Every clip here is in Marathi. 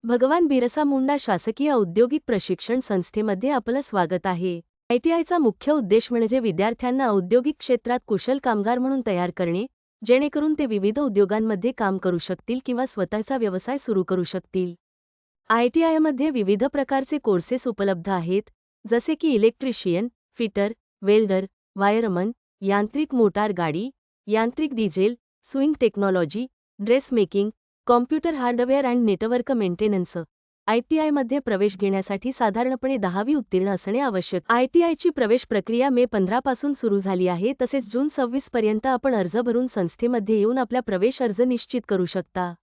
भगवान बिरसा मुंडा शासकीय औद्योगिक प्रशिक्षण संस्थेमध्ये आपलं स्वागत आहे. आयटीआयचा मुख्य उद्देश म्हणजे विद्यार्थ्यांना औद्योगिक क्षेत्रात कुशल कामगार म्हणून तयार करणे, जेणेकरून ते विविध उद्योगांमध्ये काम करू शकतील किंवा स्वतःचा व्यवसाय सुरू करू शकतील. आयटीआयमध्ये विविध प्रकारचे कोर्सेस उपलब्ध आहेत, जसे की इलेक्ट्रिशियन, फिटर, वेल्डर, वायरमन, यांत्रिक मोटार गाडी, यांत्रिक diesel, sewing technology, dress making, computer hardware and network maintenance. आयटीआयमध्ये प्रवेश घेण्यासाठी साधारणपणे 10वी उत्तीर्ण असणे आवश्यक. आयटीआयची प्रवेश प्रक्रिया मे 15 पासून सुरू झाली आहे. तसेच जून 26 पर्यंत आपण अर्ज भरून संस्थेमध्ये येऊन आपला प्रवेश अर्ज निश्चित करू शकता.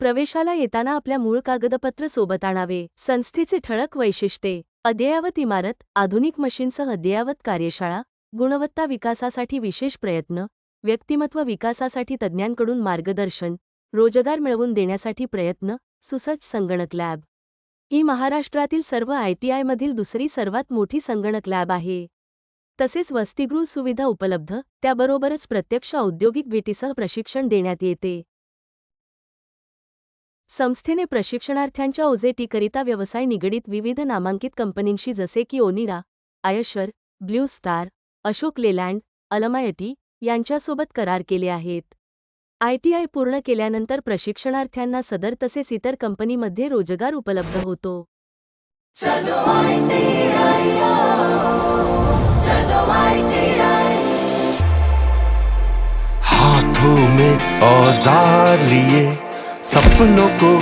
प्रवेशाला येताना आपल्या मूळ कागदपत्र सोबत आणावे. संस्थेचे ठळक वैशिष्ट्ये: अद्ययावत इमारत, आधुनिक मशीनसह अद्ययावत कार्यशाळा, गुणवत्ता विकासासाठी विशेष प्रयत्न, व्यक्तिमत्व विकासासाठी तज्ज्ञांकडून मार्गदर्शन, रोजगार मिळवून देण्यासाठी प्रयत्न, सुसज्ज संगणक लॅब. ही महाराष्ट्रातील सर्व आयटीआयमधील दुसरी सर्वात मोठी संगणक लॅब आहे. तसेच वसतिगृह सुविधा उपलब्ध, त्याबरोबरच प्रत्यक्ष औद्योगिक भेटीसह प्रशिक्षण देण्यात येते. संस्थेने प्रशिक्षणार्थ्यांच्या ओजेटीकरिता व्यवसाय निगडित विविध नामांकित कंपनींशी जसे की Onida, Eicher, Blue Star, Ashok Leyland, Almighty यांच्यासोबत करार केले आहेत. आयटीआय पूर्ण केल्यानंतर प्रशिक्षणार्थ्यांना सदर तसेच इतर कंपनीमध्ये रोजगार उपलब्ध होतो. चलो आईटीआई चलो आईटीआई। हाथों में औजार लिए सपनों को